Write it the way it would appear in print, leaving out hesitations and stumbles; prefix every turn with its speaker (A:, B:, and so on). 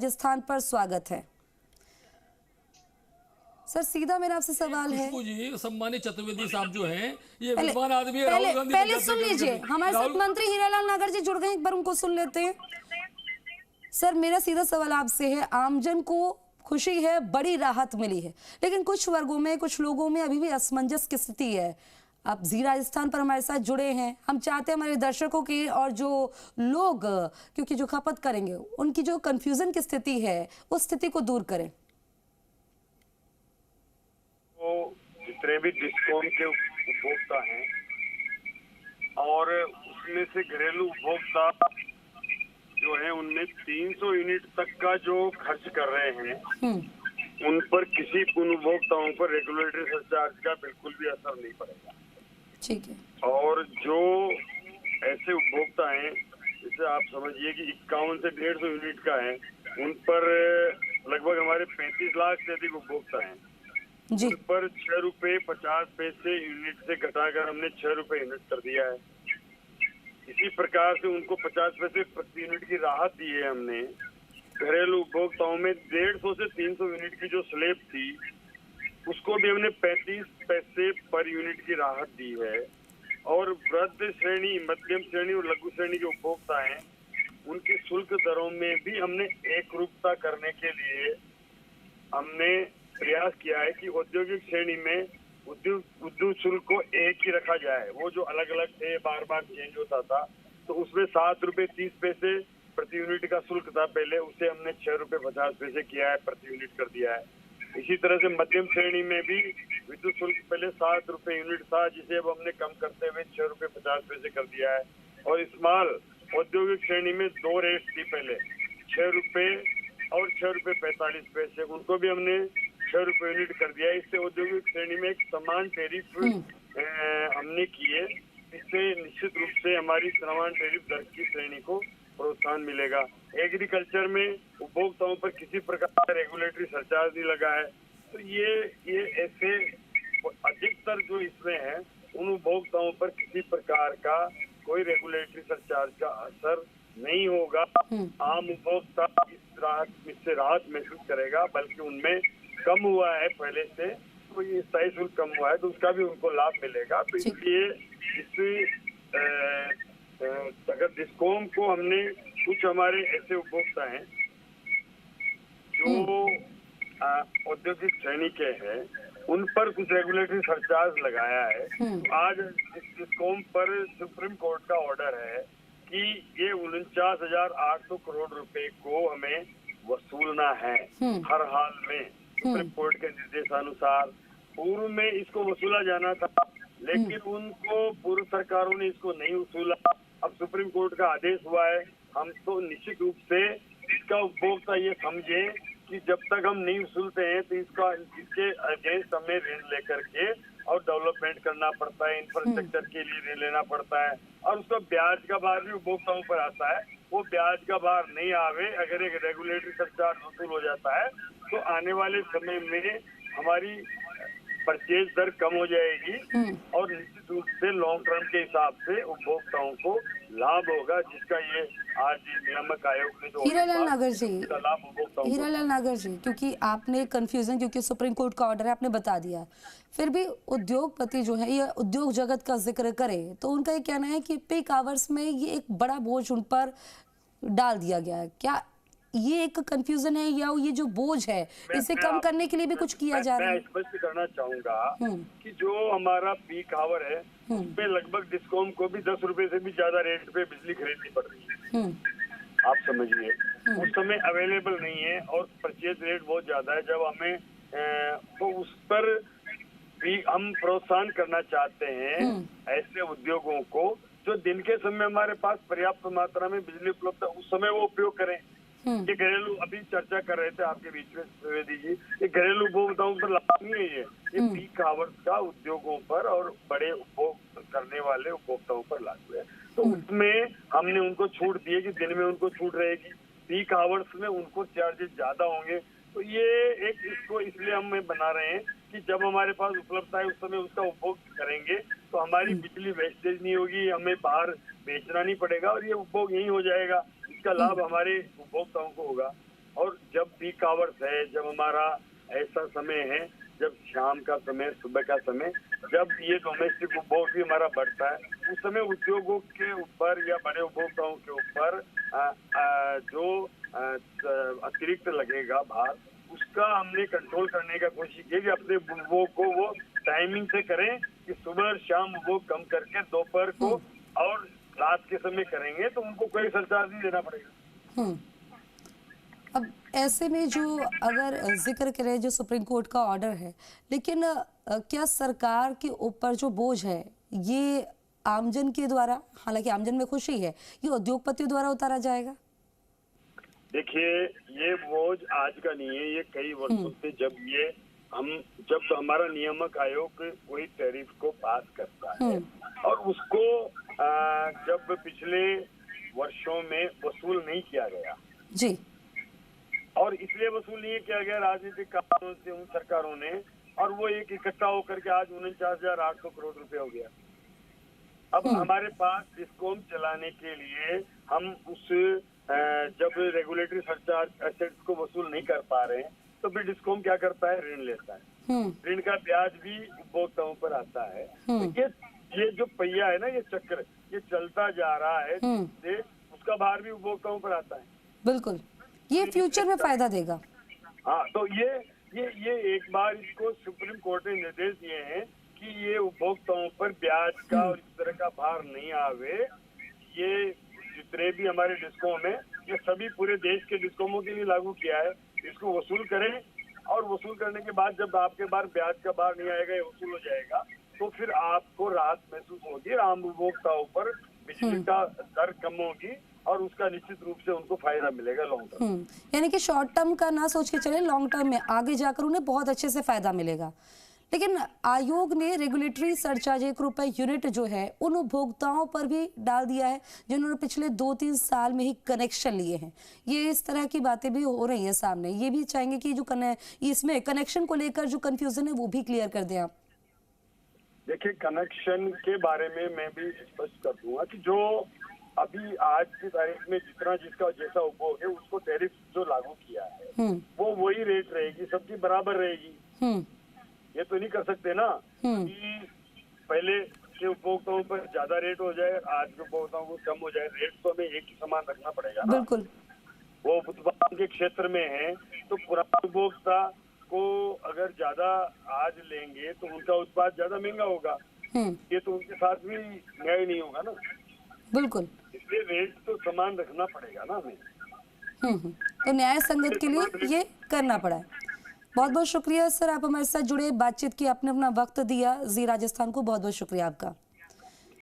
A: राजस्थान पर स्वागत है। सर सीधा मेरा आपसे सवाल है
B: जी, सम्मानित चतुर्वेदी साहब जो हैं ये
A: पहले
B: विद्वान आदमी है।
A: पहले सुन लीजिए, हमारे साथ मंत्री हीरालाल नागर जी जुड़ गए, एक बार उनको सुन लेते हैं। सर मेरा सीधा सवाल आपसे है, आमजन को खुशी है, बड़ी राहत मिली है, लेकिन कुछ वर्गों में, कुछ लोगों में अभी भी असमंजस की स्थिति है। आप जी राजस्थान पर हमारे साथ जुड़े हैं, हम चाहते हैं हमारे दर्शकों की और जो लोग, क्योंकि जो खपत करेंगे, उनकी जो कंफ्यूजन की स्थिति है उस स्थिति को दूर करें।
C: तो जितने भी डिस्कॉम के उपभोक्ता हैं और उसमें से घरेलू उपभोक्ता जो है उनमें 300 यूनिट तक का जो खर्च कर रहे हैं उन पर किसी उपभोक्ताओं पर रेगुलेटरी सरचार्ज का बिल्कुल भी असर नहीं पड़ेगा।
A: ठीक है।
C: और जो ऐसे उपभोक्ता हैं जैसे आप समझिए कि 51 से 150 यूनिट का है, उन पर लगभग हमारे 35 लाख से अधिक उपभोक्ता हैं। उन पर 6 रुपए 50 पैसे यूनिट से घटाकर हमने 6 रुपए यूनिट कर दिया है। इसी प्रकार से उनको 50 पैसे प्रति यूनिट की राहत दी है हमने। घरेलू उपभोक्ताओं में 150 से 300 यूनिट की जो स्लैब थी उसको भी हमने 35 पैसे पर यूनिट की राहत दी है। और वृद्ध श्रेणी, मध्यम श्रेणी और लघु श्रेणी के उपभोक्ता हैं, उनकी शुल्क दरों में भी हमने एक रूपता करने के लिए हमने प्रयास किया है कि औद्योगिक श्रेणी में उद्योग शुल्क को एक ही रखा जाए। वो जो अलग अलग थे, बार बार चेंज होता था, तो उसमें 7 रुपए 30 पैसे प्रति यूनिट का शुल्क था पहले, उसे हमने 6 रुपए 50 पैसे किया है, प्रति यूनिट कर दिया है। इसी तरह से मध्यम श्रेणी में भी विद्युत शुल्क पहले 7 रुपए यूनिट था, जिसे अब हमने कम करते हुए 6 रुपए 50 पैसे कर दिया है। और स्मॉल औद्योगिक श्रेणी में 2 रेट थी पहले, 6 रुपए और 6 रुपए 45 पैसे, उनको भी हमने 6 रुपए यूनिट कर दिया है। इससे औद्योगिक श्रेणी में एक समान टैरिफ हमने किए। इससे निश्चित रूप से हमारी समान टैरिफ दर की श्रेणी को प्रोत्साहन मिलेगा। एग्रीकल्चर में उपभोक्ताओं पर किसी प्रकार का रेगुलेटरी सरचार्ज नहीं लगा है। तो ये ऐसे अधिकतर जो इसमें है उन उपभोक्ताओं पर किसी प्रकार का कोई रेगुलेटरी सरचार्ज का असर नहीं होगा। आम उपभोक्ता इससे राहत महसूस करेगा, बल्कि उनमें कम हुआ है पहले से, तो ये स्थायी शुल्क कम हुआ है तो उसका भी उनको लाभ मिलेगा। तो इसलिए अगर डिस्कॉम को हमने, कुछ हमारे ऐसे उपभोक्ता हैं जो औद्योगिक श्रेणी के हैं, उन पर कुछ रेगुलेटरी सरचार्ज लगाया है। तो आज डिस्कॉम पर सुप्रीम कोर्ट का ऑर्डर है कि ये 49,800 करोड़ रुपए को हमें वसूलना है हर हाल में। सुप्रीम कोर्ट के निर्देशानुसार पूर्व में इसको वसूला जाना था, लेकिन उनको पूर्व सरकारों ने इसको नहीं वसूला। अब सुप्रीम कोर्ट का आदेश हुआ है, हम तो निश्चित रूप से इसका उपभोक्ता ये समझे कि जब तक हम नहीं वसूलते हैं तो इसके अगेंस्ट हमें ऋण लेकर के और डेवलपमेंट करना पड़ता है, इंफ्रास्ट्रक्चर के लिए ऋण लेना पड़ता है, और उसका ब्याज का भार भी उपभोक्ताओं पर आता है। वो ब्याज का भार नहीं आवे, अगर एक रेगुलेटरी सरचार्ज वसूल हो जाता है तो आने वाले समय में हमारी परचेज दर कम हो जाएगी और निश्चित रूप से लॉन्ग टर्म के हिसाब से उपभोक्ताओं को लाभ होगा, जिसका ये आज नियामक आयोग ने जो
A: हीरालाल नागर जी,
C: लाभ उपभोक्ताओं को।
A: हीरालाल नागर जी, क्योंकि आपने कंफ्यूजन, क्योंकि सुप्रीम कोर्ट का ऑर्डर है, आपने बता दिया, फिर भी उद्योगपति जो है, ये उद्योग जगत का जिक्र करे तो उनका ये कहना है कि पीक आवर्स में ये एक बड़ा बोझ उन पर डाल दिया गया है। क्या ये एक कंफ्यूजन है या ये जो बोझ है इसे कम करने के लिए भी कुछ किया जा रहा है?
C: मैं स्पष्ट करना चाहूंगा कि जो हमारा पीक आवर है उसमें लगभग डिस्कॉम को भी 10 रुपए से भी ज्यादा रेट पे बिजली खरीदनी पड़ रही है। आप समझिए, उस समय अवेलेबल नहीं है और परचेज रेट बहुत ज्यादा है। जब हमें तो उस पर भी हम प्रोत्साहन करना चाहते हैं ऐसे उद्योगों को जो दिन के समय हमारे पास पर्याप्त मात्रा में बिजली उपलब्ध है, उस समय वो उपयोग करें। ये घरेलू, अभी चर्चा कर रहे थे आपके बीच में त्रिवेदी जी, ये घरेलू उपभोक्ताओं पर लागू नहीं है, ये पीक आवर्स का उद्योगों पर और बड़े उपभोग करने वाले उपभोक्ताओं पर लागू है। तो उसमें हमने उनको छूट दी है कि दिन में उनको छूट रहेगी, पीक आवर्स में उनको चार्जेस ज्यादा होंगे। तो ये एक, इसको इसलिए हम बना रहे हैं कि जब हमारे पास उपलब्धता है उस समय उसका उपभोग करेंगे तो हमारी बिजली वेस्टेज नहीं होगी, हमें बाहर बेचना नहीं पड़ेगा और ये उपभोग यही हो जाएगा। इसका लाभ हमारे उपभोक्ताओं को होगा। और जब पीक आवर्स है, जब हमारा ऐसा समय है, जब शाम का समय, सुबह का समय, जब ये डोमेस्टिक उपभोग भी हमारा बढ़ता है, उस समय उद्योगों के ऊपर या बड़े उपभोक्ताओं के ऊपर जो अतिरिक्त लगेगा भार, उसका हमने कंट्रोल करने का कोशिश की कि अपने उपभोग को वो टाइमिंग से करें कि सुबह और शाम उपभोग कम करके दोपहर को और रात के समय करेंगे तो उनको कोई सरचार्ज नहीं देना पड़ेगा।
A: अब ऐसे में जो अगर जिक्र करें जो सुप्रीम कोर्ट का ऑर्डर है, लेकिन क्या सरकार के ऊपर जो बोझ है ये आमजन के द्वारा, हालांकि आमजन में खुशी है, ये उद्योगपतियों द्वारा उतारा जाएगा?
C: देखिए, ये बोझ आज का नहीं है, ये कई वर्षों से जब हमारा नियामक आयोग कोई टैरिफ को पास करता है और उसको जब पिछले वर्षों में वसूल नहीं किया गया
A: जी, और
C: इसलिए वसूल नहीं किया गया राजनीतिक कारणों से उन सरकारों ने, और वो एक इकट्ठा होकर के आज 49,800 करोड़ रुपए हो गया। अब हमारे पास डिस्कॉम चलाने के लिए हम उस जब रेगुलेटरी सरचार्ज एसेट्स को वसूल नहीं कर पा रहे हैं तो फिर डिस्कॉम क्या करता है, ऋण लेता है। ऋण का ब्याज भी उपभोक्ताओं पर आता है। तो ये जो पहिया है ना, ये चक्र ये चलता जा रहा है, जिससे उसका भार भी उपभोक्ताओं पर आता है।
A: बिल्कुल, ये फ्यूचर में फायदा देगा।
C: हाँ, तो ये एक बार इसको सुप्रीम कोर्ट ने निर्देश दिए हैं कि ये उपभोक्ताओं पर ब्याज का और इस तरह का भार नहीं आवे। ये जितने भी हमारे डिस्कॉम है, ये सभी पूरे देश के डिस्कॉमों के लिए लागू किया है। इसको वसूल करें और वसूल करने के बाद जब आपके बार ब्याज का भार नहीं आएगा, ये वसूल हो जाएगा, तो फिर आपको राहत महसूस होगी, आम उपभोक्ताओं पर बिजली का दर कम होगी और उसका निश्चित रूप से उनको फायदा मिलेगा लॉन्ग टर्म।
A: यानी कि शॉर्ट टर्म का ना सोच के चले, लॉन्ग टर्म में आगे जाकर उन्हें बहुत अच्छे से फायदा मिलेगा। लेकिन आयोग ने रेगुलेटरी सरचार्ज ₹1 यूनिट जो है उन उपभोक्ताओं पर भी डाल दिया है जिन्होंने पिछले 2-3 साल में ही कनेक्शन लिए हैं। ये इस तरह की बातें भी हो रही हैं सामने। ये भी चाहेंगे कि जो इसमें कनेक्शन को लेकर जो कंफ्यूजन है वो भी क्लियर कर दें आप।
C: देखिए, कनेक्शन के बारे में मैं भी स्पष्ट कर दूंगा कि जो अभी आज की तारीख में जिसका जैसा उपभोग है उसको टैरिफ जो लागू किया है वो वही रेट रहेगी, सबकी बराबर रहेगी। ये तो नहीं कर सकते ना कि पहले के उपभोक्ताओं पर ज्यादा रेट हो जाए, आज के उपभोक्ताओं को कम हो जाए। रेट तो हमें एक ही समान रखना पड़ेगा ना।
A: बिल्कुल।
C: वो उत्पादन के क्षेत्र में है तो पुराने उपभोक्ता को अगर ज्यादा आज लेंगे तो उनका उत्पाद ज्यादा महंगा होगा। ये तो उनके साथ भी न्याय नहीं होगा ना।
A: बिल्कुल,
C: इसलिए रेट तो समान रखना पड़ेगा ना हमें।
A: तो न्याय संगत के लिए ये करना पड़ा है। बहुत बहुत शुक्रिया सर, आप हमारे साथ जुड़े, बातचीत की, आपने अपना वक्त दिया। जी राजस्थान को बहुत बहुत शुक्रिया आपका।